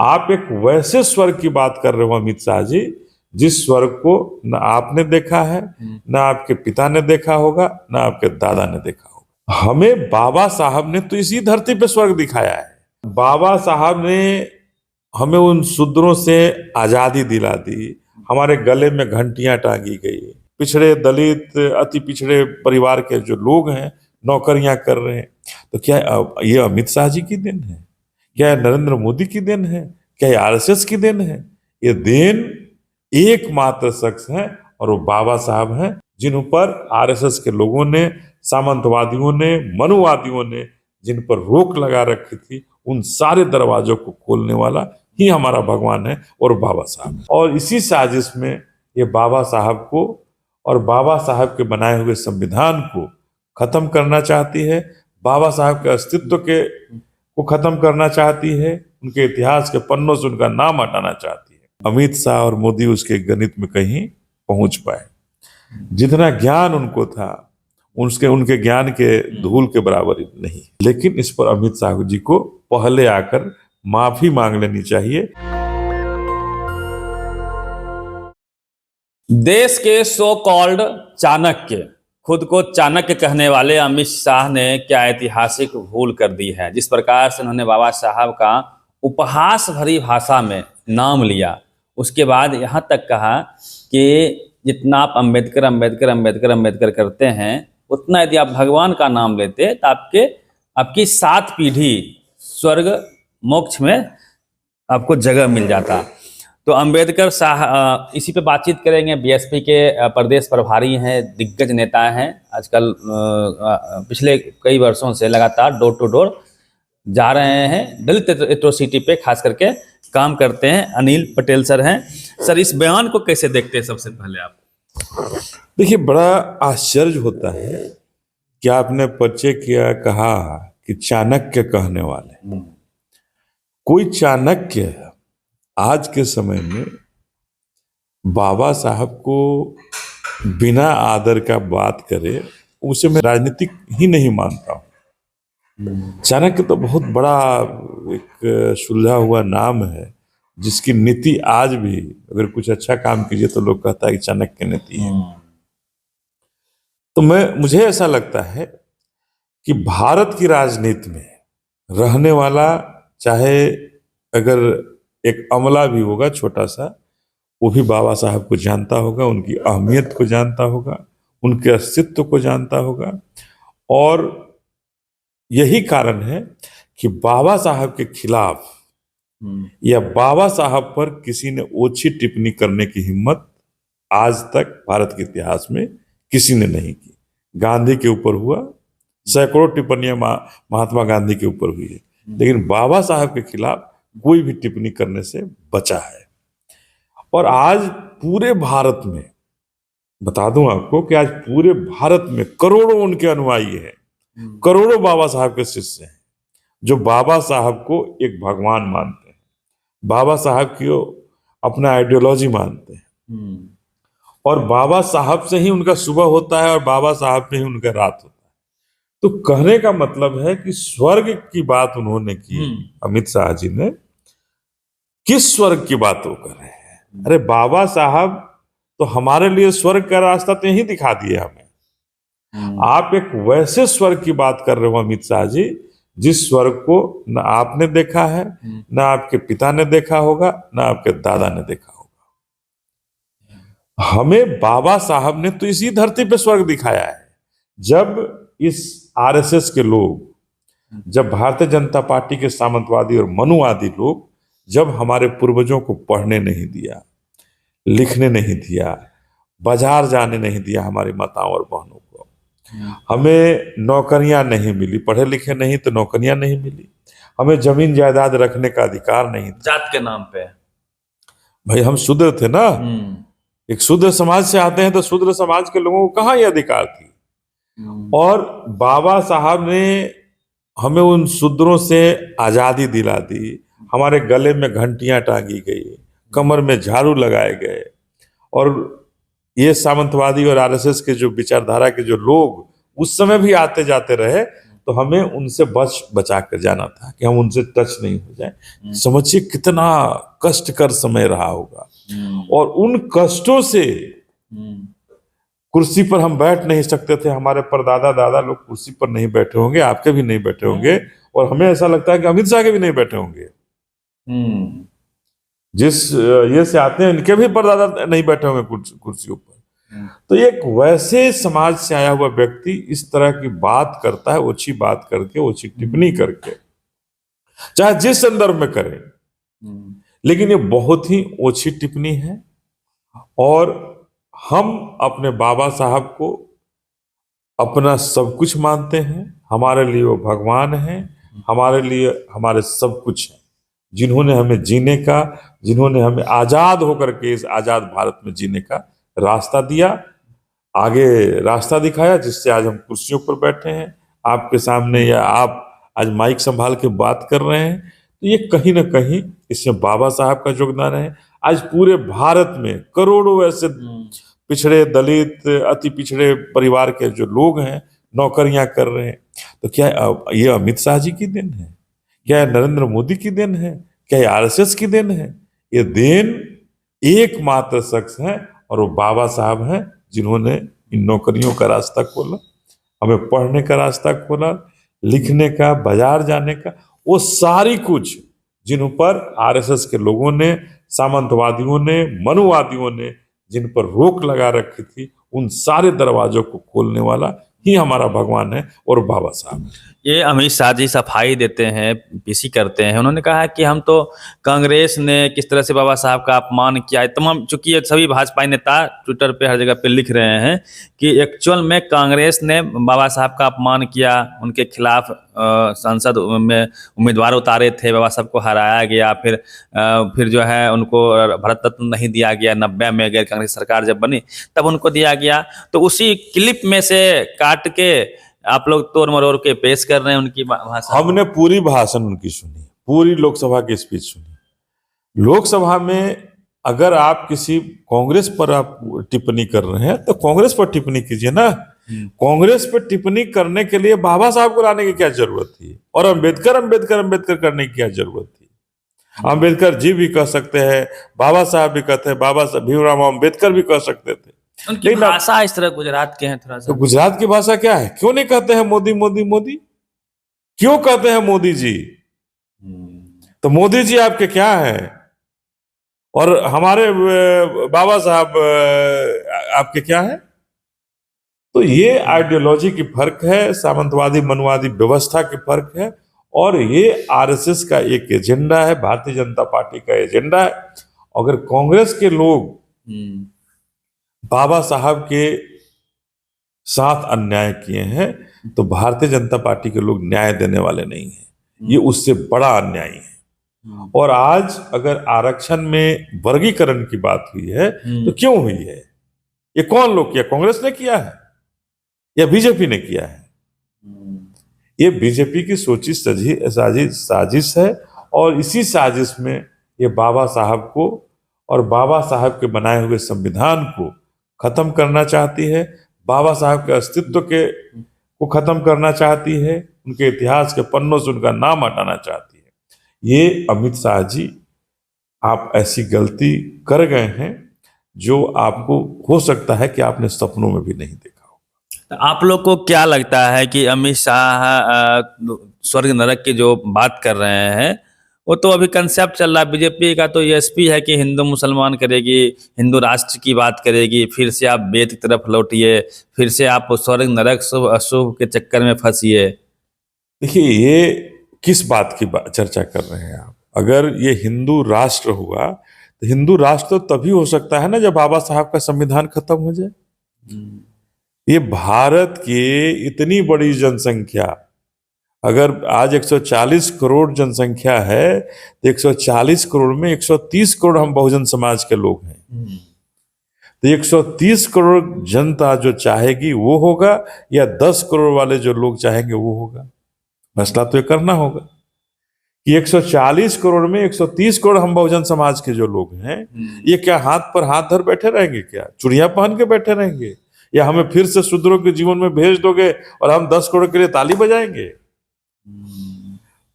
आप एक वैसे स्वर्ग की बात कर रहे हो अमित शाह जी, जिस स्वर्ग को न आपने देखा है, न आपके पिता ने देखा होगा, न आपके दादा ने देखा होगा। हमें बाबा साहब ने तो इसी धरती पे स्वर्ग दिखाया है। बाबा साहब ने हमें उन शूद्रों से आजादी दिला दी, हमारे गले में घंटियां टांगी गई, पिछड़े दलित अति पिछड़े परिवार के जो लोग हैं नौकरियां कर रहे हैं। तो क्या ये अमित शाह जी की देन है? क्या नरेंद्र मोदी की देन है? क्या आरएसएस की देन है? ये देन एकमात्र शख्स है और वो बाबा साहब हैं, जिन पर आरएसएस के लोगों ने, सामंतवादियों ने, मनुवादियों ने जिन पर रोक लगा रखी थी, उन सारे दरवाजों को खोलने वाला ही हमारा भगवान है और बाबा साहब। और इसी साजिश में ये बाबा साहब को और बाबा साहब के बनाए हुए संविधान को खत्म करना चाहती है, बाबा साहब के अस्तित्व के को खत्म करना चाहती है, उनके इतिहास के पन्नों से उनका नाम हटाना चाहती है। अमित शाह और मोदी उसके गणित में कहीं पहुंच पाए। जितना ज्ञान उनको था उनके ज्ञान के धूल के बराबर नहीं। लेकिन इस पर अमित शाह जी को पहले आकर माफी मांग लेनी चाहिए। देश के सो कॉल्ड चाणक्य, खुद को चाणक्य कहने वाले अमित शाह ने क्या ऐतिहासिक भूल कर दी है। जिस प्रकार से उन्होंने बाबा साहब का उपहास भरी भाषा में नाम लिया, उसके बाद यहाँ तक कहा कि जितना आप अंबेडकर अंबेडकर अंबेडकर अंबेडकर करते हैं, उतना यदि आप भगवान का नाम लेते तो आपकी 7 पीढ़ी स्वर्ग मोक्ष में आपको जगह मिल जाता। तो अंबेडकर साहब, इसी पे बातचीत करेंगे। बीएसपी के प्रदेश प्रभारी हैं, दिग्गज नेता हैं, आजकल पिछले कई वर्षों से लगातार डोर टू डोर जा रहे हैं, दलित एट्रोसिटी पे खास करके काम करते हैं। अनिल पटेल सर हैं। सर, इस बयान को कैसे देखते हैं? सबसे पहले आप देखिए, बड़ा आश्चर्य होता है कि आपने परिचय किया, कहा कि चाणक्य कहने वाले। कोई चाणक्य आज के समय में बाबा साहब को बिना आदर का बात करे, उसे मैं राजनीतिक ही नहीं मानता हूं। चाणक्य तो बहुत बड़ा एक सुलझा हुआ नाम है, जिसकी नीति आज भी अगर कुछ अच्छा काम कीजिए तो लोग कहता है कि चाणक्य नीति है। तो मुझे ऐसा लगता है कि भारत की राजनीति में रहने वाला, चाहे अगर एक अमला भी होगा छोटा सा, वो भी बाबा साहब को जानता होगा, उनकी अहमियत को जानता होगा, उनके अस्तित्व को जानता होगा। और यही कारण है कि बाबा साहब के खिलाफ या बाबा साहब पर किसी ने ओछी टिप्पणी करने की हिम्मत आज तक भारत के इतिहास में किसी ने नहीं की। गांधी के ऊपर हुआ, सैकड़ों टिप्पणियां महात्मा गांधी के ऊपर हुई है, लेकिन बाबा साहब के खिलाफ कोई भी टिप्पणी करने से बचा है। और आज पूरे भारत में, बता दूं आपको कि आज पूरे भारत में करोड़ों उनके अनुयायी हैं, करोड़ों बाबा साहब के शिष्य हैं, जो बाबा साहब को एक भगवान मानते हैं, बाबा साहब की अपना आइडियोलॉजी मानते हैं। और बाबा साहब से ही उनका सुबह होता है और बाबा साहब में ही उनका रात होता है। तो कहने का मतलब है कि स्वर्ग की बात उन्होंने की, अमित शाह जी ने। किस स्वर्ग की बात वो कर रहे हैं? अरे बाबा साहब तो हमारे लिए स्वर्ग का रास्ता तो यही दिखा दिए हमें। आप एक वैसे स्वर्ग की बात कर रहे हो अमित शाह जी, जिस स्वर्ग को न आपने देखा है, न आपके पिता ने देखा होगा, न आपके दादा ने देखा होगा। हमें बाबा साहब ने तो इसी धरती पे स्वर्ग दिखाया है। जब इस आरएसएस के लोग, जब भारतीय जनता पार्टी के सामंतवादी और मनुवादी लोग, जब हमारे पूर्वजों को पढ़ने नहीं दिया, लिखने नहीं दिया, बाजार जाने नहीं दिया हमारी माताओं और बहनों को, हमें नौकरियां नहीं मिली, पढ़े लिखे नहीं तो नौकरियां नहीं मिली, हमें जमीन जायदाद रखने का अधिकार नहीं था। जात के नाम पे भाई हम शूद्र थे ना, एक शूद्र समाज से आते हैं, तो शूद्र समाज के लोगों को कहाँ ये अधिकार थी? और बाबा साहब ने हमें उन शूद्रों से आजादी दिला दी, हमारे गले में घंटियां टांगी गई, कमर में झाड़ू लगाए गए। और ये सामंतवादी और आरएसएस के जो विचारधारा के जो लोग उस समय भी आते जाते रहे, तो हमें उनसे बचा कर जाना था कि हम उनसे टच नहीं हो जाए। समझिए कितना कष्टकर समय रहा होगा, और उन कष्टों से कुर्सी पर हम बैठ नहीं सकते थे। हमारे परदादा दादा लोग कुर्सी पर नहीं बैठे होंगे, आपके भी नहीं बैठे होंगे, और हमें ऐसा लगता है कि अमित शाह के भी नहीं बैठे होंगे। जिस ये से आते हैं इनके भी परदादा नहीं बैठे होंगे कुर्सियों पर। तो एक वैसे समाज से आया हुआ व्यक्ति इस तरह की बात करता है, ओछी बात करके, ओछी टिप्पणी करके, चाहे जिस संदर्भ में करे, लेकिन ये बहुत ही ओछी टिप्पणी है। और हम अपने बाबा साहब को अपना सब कुछ मानते हैं। हमारे लिए वो भगवान हैं, हमारे लिए हमारे सब कुछ हैं, जिन्होंने हमें जीने का, जिन्होंने हमें आजाद होकर के इस आजाद भारत में जीने का रास्ता दिया, आगे रास्ता दिखाया, जिससे आज हम कुर्सियों पर बैठे हैं आपके सामने, या आप आज माइक संभाल के बात कर रहे हैं। तो ये कहीं ना कहीं इसमें बाबा साहब का योगदान है। आज पूरे भारत में करोड़ों ऐसे पिछड़े, दलित, अति पिछड़े परिवार के जो लोग हैं नौकरियां कर रहे हैं। तो क्या ये अमित शाह जी की देन है? क्या नरेंद्र मोदी की देन है? क्या आरएसएस की देन है? ये देन एकमात्र शख्स है, और वो बाबा साहब हैं, जिन्होंने इन नौकरियों का रास्ता खोला, हमें पढ़ने का रास्ता खोला, लिखने का, बाजार जाने का, वो सारी कुछ जिन पर आरएसएस के लोगों ने, सामंतवादियों ने, मनुवादियों ने जिन पर रोक लगा रखी थी, उन सारे दरवाजों को खोलने वाला ही हमारा भगवान है और बाबा साहब। ये अमित शाह जी सफाई देते हैं, पीसी करते हैं। उन्होंने कहा है कि हम तो कांग्रेस ने किस तरह से बाबा साहब का अपमान किया है। तमाम, चूंकि ये सभी भाजपा नेता ट्विटर पे हर जगह पे लिख रहे हैं कि एक्चुअल में कांग्रेस ने बाबा साहब का अपमान किया, उनके खिलाफ संसद में उम्मीदवार उतारे थे, बाबा साहब को हराया गया, फिर जो है उनको भारत रत्न नहीं दिया गया। 90 में गैर कांग्रेस सरकार जब बनी तब उनको दिया गया। तो उसी क्लिप में से काट के आप लोग तोड़ मरोड़ के पेश कर रहे हैं उनकी भाषा। हमने पूरी भाषण उनकी सुनी, पूरी लोकसभा की स्पीच सुनी। लोकसभा में अगर आप किसी कांग्रेस पर आप टिप्पणी कर रहे हैं तो कांग्रेस पर टिप्पणी कीजिए ना। कांग्रेस पर टिप्पणी करने के लिए बाबा साहब को लाने की क्या जरूरत थी? और अंबेडकर अंबेडकर अंबेडकर करने की क्या जरूरत थी? अंबेडकर जी भी कह सकते हैं, बाबा साहब भी कहते हैं, बाबा साहब भीमराव अंबेडकर भी कह सकते थे। उनकी भाषा इस तरह गुजरात के हैं थोड़ा सा। तो गुजरात की भाषा क्या है? क्यों नहीं कहते हैं मोदी मोदी मोदी? क्यों कहते हैं मोदी जी? तो मोदी जी आपके क्या है? और हमारे बाबा साहब आपके क्या है? तो ये आइडियोलॉजी की फर्क है, सामंतवादी मनुवादी व्यवस्था की फर्क है, और ये आरएसएस का एक एजेंडा है, भारतीय जनता पार्टी का एजेंडा है। अगर कांग्रेस के लोग बाबा साहब के साथ अन्याय किए हैं तो भारतीय जनता पार्टी के लोग न्याय देने वाले नहीं हैं, ये उससे बड़ा अन्याय है। और आज अगर आरक्षण में वर्गीकरण की बात हुई है तो क्यों हुई है? ये कौन लोग किया? कांग्रेस ने किया है या बीजेपी ने किया है? ये बीजेपी की सोची साजिश है, और इसी साजिश में ये बाबा साहब को और बाबा साहब के बनाए हुए संविधान को खत्म करना चाहती है, बाबा साहब के अस्तित्व को खत्म करना चाहती है, उनके इतिहास के पन्नों से उनका नाम हटाना चाहती है। ये अमित शाह जी, आप ऐसी गलती कर गए हैं जो आपको हो सकता है कि आपने सपनों में भी नहीं देखा हो। आप लोग को क्या लगता है कि अमित शाह स्वर्ग नरक की जो बात कर रहे हैं वो तो अभी कंसेप्ट चल रहा है। बीजेपी का तो एसपी है कि हिंदू मुसलमान करेगी, हिंदू राष्ट्र की बात करेगी, फिर से आप वेद की तरफ लौटिए, फिर से आप स्वर्ग नरक शुभ अशुभ के चक्कर में फंसिए। देखिए, ये किस बात की चर्चा कर रहे हैं आप? अगर ये हिंदू राष्ट्र हुआ तो हिंदू राष्ट्र तो तभी हो सकता है ना जब बाबा साहब का संविधान खत्म हो जाए। ये भारत की इतनी बड़ी जनसंख्या, अगर आज 140 करोड़ जनसंख्या है तो 140 करोड़ में 130 करोड़ हम बहुजन समाज के लोग हैं। तो 130 करोड़ जनता जो चाहेगी वो होगा, या 10 करोड़ वाले जो लोग चाहेंगे वो होगा? फैसला तो ये करना होगा कि 140 करोड़ में 130 करोड़ हम बहुजन समाज के जो लोग हैं, ये क्या हाथ पर हाथ धर बैठे रहेंगे? क्या चूड़ियां पहन के बैठे रहेंगे? या हमें फिर से शूद्रों के जीवन में भेज दोगे और हम 10 करोड़ के लिए ताली बजाएंगे?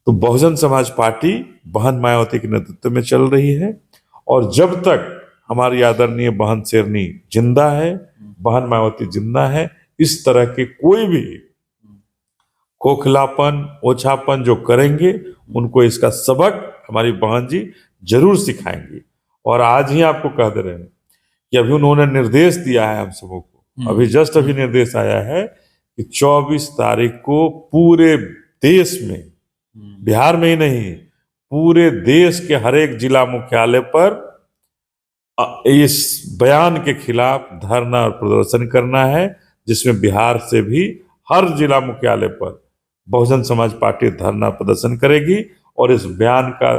तो बहुजन समाज पार्टी बहन मायावती के नेतृत्व में चल रही है, और जब तक हमारी आदरणीय बहन शेरनी जिंदा है, बहन मायावती जिंदा है, इस तरह के कोई भी खोखलापन, ओछापन जो करेंगे उनको इसका सबक हमारी बहन जी जरूर सिखाएंगी। और आज ही आपको कह दे रहे हैं कि अभी उन्होंने निर्देश दिया है हम सबों को, अभी जस्ट अभी निर्देश आया है कि 24 तारीख को पूरे देश में, बिहार में ही नहीं, पूरे देश के हर एक जिला मुख्यालय पर इस बयान के खिलाफ धरना और प्रदर्शन करना है, जिसमें बिहार से भी हर जिला मुख्यालय पर बहुजन समाज पार्टी धरना प्रदर्शन करेगी और इस बयान का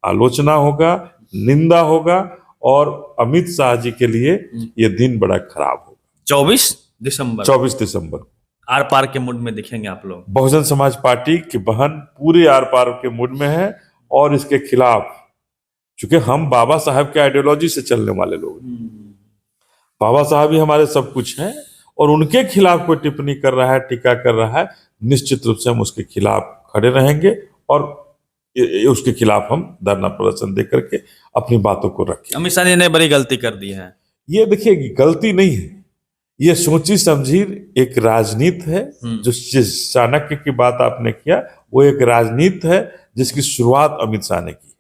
आलोचना होगा, निंदा होगा, और अमित शाह जी के लिए ये दिन बड़ा खराब होगा। 24 दिसंबर 24 दिसंबर आर पार के मूड में दिखेंगे आप लोग। बहुजन समाज पार्टी की बहन पूरे आर पार के मूड में है और इसके खिलाफ, क्योंकि हम बाबा साहब के आइडियोलॉजी से चलने वाले लोग हैं, बाबा साहब ही हमारे सब कुछ हैं, और उनके खिलाफ कोई टिप्पणी कर रहा है, टीका कर रहा है, निश्चित रूप से हम उसके खिलाफ खड़े रहेंगे और उसके खिलाफ हम धरना प्रदर्शन दे करके अपनी बातों को रखें। अमित शाह जी ने बड़ी गलती कर दी है। ये देखिए, गलती नहीं है, ये सोची समझी एक राजनीति है। जो जिस चाणक्य की बात आपने किया वो एक राजनीति है जिसकी शुरुआत अमित शाह ने की,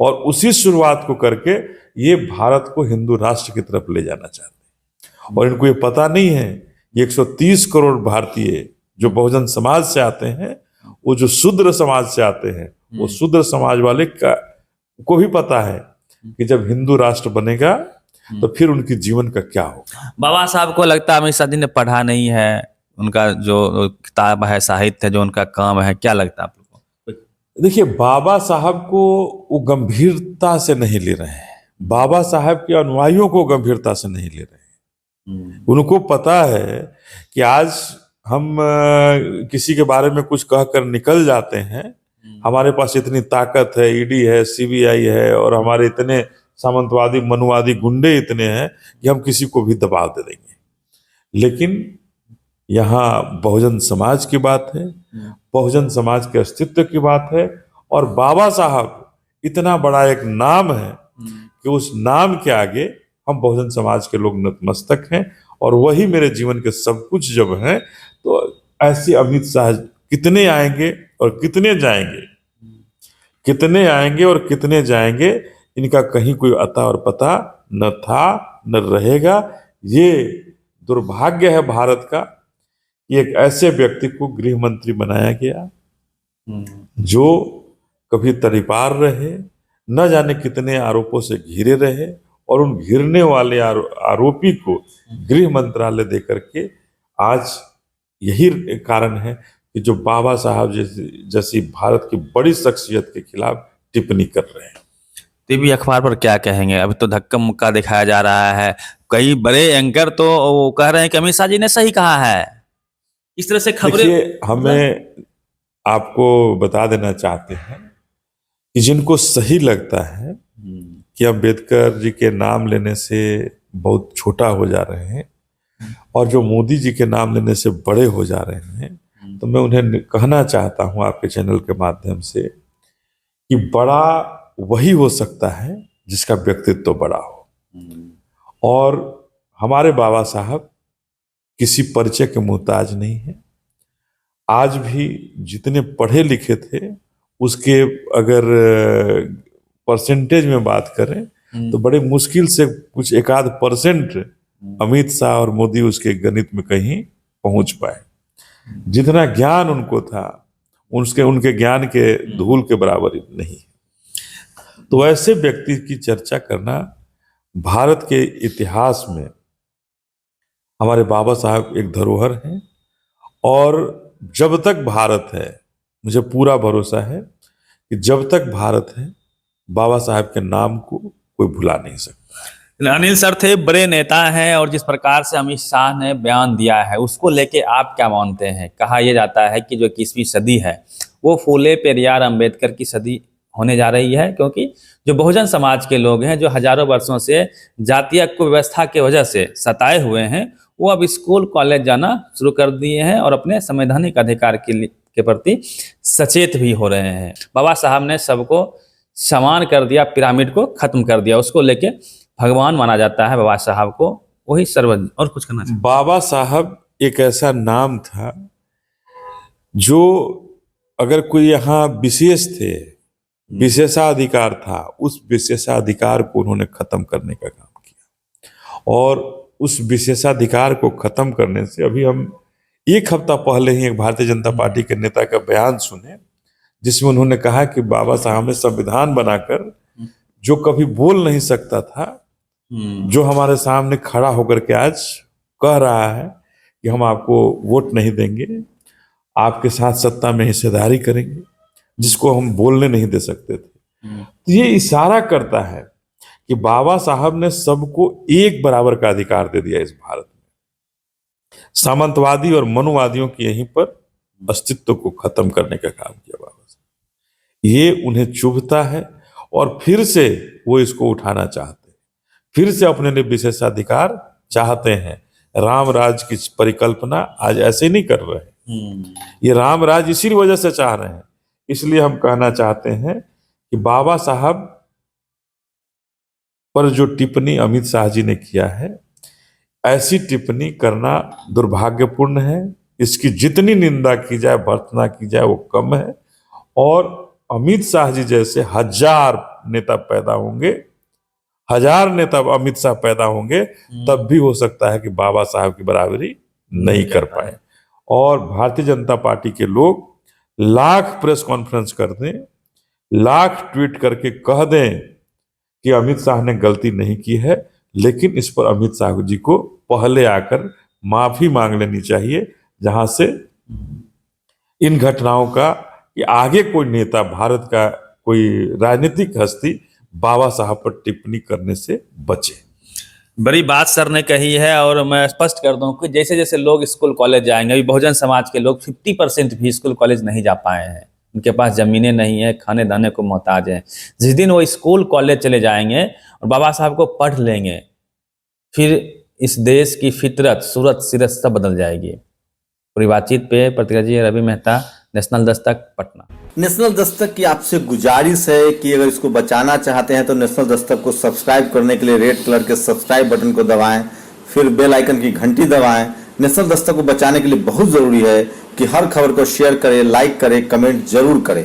और उसी शुरुआत को करके ये भारत को हिंदू राष्ट्र की तरफ ले जाना चाहते हैं। और इनको ये पता नहीं है, ये 130 करोड़ भारतीय जो बहुजन समाज से आते हैं, वो जो शूद्र समाज से आते हैं, वो शूद्र समाज वाले को भी पता है कि जब हिंदू राष्ट्र बनेगा तो फिर उनके जीवन का क्या होगा। बाबा साहब को लगता है अमित शाह जी ने पढ़ा नहीं है, उनका जो किताब है, साहित्य जो उनका काम है, क्या लगता है आप लोगों को? देखिए, बाबा साहब को वो गंभीरता से नहीं ले रहे हैं, बाबा साहब के अनुयायियों को गंभीरता से नहीं ले रहे हैं। उनको पता है कि आज हम किसी के बारे में कुछ कहकर निकल जाते हैं, हमारे पास इतनी ताकत है, ईडी है, सीबीआई है, और हमारे इतने सामंतवादी मनुवादी गुंडे इतने हैं कि हम किसी को भी दबाव दे देंगे। लेकिन यहाँ बहुजन समाज की बात है, बहुजन समाज के अस्तित्व की बात है, और बाबा साहब इतना बड़ा एक नाम है कि उस नाम के आगे हम बहुजन समाज के लोग नतमस्तक हैं, और वही मेरे जीवन के सब कुछ जब हैं, तो ऐसे अमित शाह कितने आएंगे और कितने जाएंगे, कितने आएंगे और कितने जाएंगे, इनका कहीं कोई अता और पता न था न रहेगा। ये दुर्भाग्य है भारत का कि एक ऐसे व्यक्ति को गृह मंत्री बनाया गया जो कभी तरीपार रहे, न जाने कितने आरोपों से घिरे रहे, और उन घिरने वाले आरोपी को गृह मंत्रालय देकर के आज यही कारण है कि जो बाबा साहब जैसी भारत की बड़ी शख्सियत के खिलाफ टिप्पणी कर रहे हैं। टीवी अखबार पर क्या कहेंगे? अभी तो धक्का मुक्का दिखाया जा रहा है, कई बड़े एंकर तो वो कह रहे हैं कि अमित शाह जी ने सही कहा है, इस तरह से खबरें। देखिए, हमें आपको बता देना चाहते हैं कि जिनको सही लगता है कि अम्बेडकर जी के नाम लेने से बहुत छोटा हो जा रहे हैं और जो मोदी जी के नाम लेने से बड़े हो जा रहे हैं, तो मैं उन्हें कहना चाहता हूं आपके चैनल के माध्यम से कि बड़ा वही हो सकता है जिसका व्यक्तित्व बड़ा हो। और हमारे बाबा साहब किसी परिचय के मोहताज नहीं है। आज भी जितने पढ़े लिखे थे उसके अगर परसेंटेज में बात करें तो बड़े मुश्किल से कुछ 1-8% अमित शाह और मोदी उसके गणित में कहीं पहुंच पाए। जितना ज्ञान उनको था उनके ज्ञान के धूल के बराबर नहीं। तो ऐसे व्यक्ति की चर्चा करना भारत के इतिहास में हमारे बाबा साहब एक धरोहर हैं, और जब तक भारत है, मुझे पूरा भरोसा है कि जब तक भारत है, बाबा साहब के नाम को कोई भुला नहीं सकता। अनिल सर थे, बड़े नेता हैं, और जिस प्रकार से अमित शाह ने बयान दिया है उसको लेके आप क्या मानते हैं? कहा यह जाता है कि जो 21वीं सदी है वो फूले पेरियार अंबेडकर की सदी होने जा रही है, क्योंकि जो बहुजन समाज के लोग हैं जो हजारों वर्षों से जातीय कुव्यवस्था की वजह से सताए हुए हैं, वो अब स्कूल कॉलेज जाना शुरू कर दिए हैं और अपने संवैधानिक अधिकार के प्रति सचेत भी हो रहे हैं। बाबा साहब ने सबको समान कर दिया, पिरामिड को खत्म कर दिया, उसको लेके भगवान माना जाता है बाबा साहब को। वही सर्व और कुछ करना चाहिए। बाबा साहब एक ऐसा नाम था जो अगर कोई यहाँ विशेष थे, विशेषाधिकार था, उस विशेषाधिकार को उन्होंने खत्म करने का काम किया। और उस विशेषाधिकार को खत्म करने से अभी हम एक हफ्ता पहले ही एक भारतीय जनता पार्टी के नेता का बयान सुने, जिसमें उन्होंने कहा कि बाबा साहब ने संविधान बनाकर जो कभी बोल नहीं सकता था, जो हमारे सामने खड़ा होकर के आज कह रहा है कि हम आपको वोट नहीं देंगे, आपके साथ सत्ता में हिस्सेदारी करेंगे, जिसको हम बोलने नहीं दे सकते थे। तो ये इशारा करता है कि बाबा साहब ने सबको एक बराबर का अधिकार दे दिया इस भारत में। सामंतवादी और मनुवादियों की यहीं पर अस्तित्व को खत्म करने का काम किया बाबा साहब। ये उन्हें चुभता है और फिर से वो इसको उठाना चाहते हैं, फिर से अपने लिए विशेषाधिकार चाहते हैं। राम राज की परिकल्पना आज ऐसे नहीं कर रहे हैं, ये राम राज इसी वजह से चाह रहे हैं। इसलिए हम कहना चाहते हैं कि बाबा साहब पर जो टिप्पणी अमित शाह जी ने किया है, ऐसी टिप्पणी करना दुर्भाग्यपूर्ण है। इसकी जितनी निंदा की जाए, भर्त्सना की जाए, वो कम है। और अमित शाह जी जैसे 1000 नेता पैदा होंगे, 1000 नेता अमित शाह पैदा होंगे, तब भी हो सकता है कि बाबा साहब की बराबरी नहीं कर पाए। और भारतीय जनता पार्टी के लोग लाख प्रेस कॉन्फ्रेंस कर दें, लाख ट्वीट करके कह दें कि अमित शाह ने गलती नहीं की है, लेकिन इस पर अमित शाह जी को पहले आकर माफी मांग लेनी चाहिए, जहां से इन घटनाओं का कि आगे कोई नेता, भारत का कोई राजनीतिक हस्ती बाबा साहब पर टिप्पणी करने से बचे। बड़ी बात सर ने कही है। और मैं स्पष्ट कर दूं कि जैसे जैसे लोग स्कूल कॉलेज जाएंगे, अभी बहुजन समाज के लोग 50% भी स्कूल कॉलेज नहीं जा पाए हैं, उनके पास जमीनें नहीं है, खाने दाने को मोहताज हैं। जिस दिन वो स्कूल कॉलेज चले जाएंगे और बाबा साहब को पढ़ लेंगे, फिर इस देश की फितरत, सूरत सीरत सब बदल जाएगी। पूरी बातचीत पे प्रतिक्रिया रवि मेहता, नेशनल दस्तक, पटना। नेशनल दस्तक की आपसे गुजारिश है कि अगर इसको बचाना चाहते हैं तो नेशनल दस्तक को सब्सक्राइब करने के लिए रेड कलर के सब्सक्राइब बटन को दबाएं, फिर बेल आइकन की घंटी दबाएं। नेशनल दस्तक को बचाने के लिए बहुत जरूरी है कि हर खबर को शेयर करें, लाइक करें, कमेंट जरूर करें।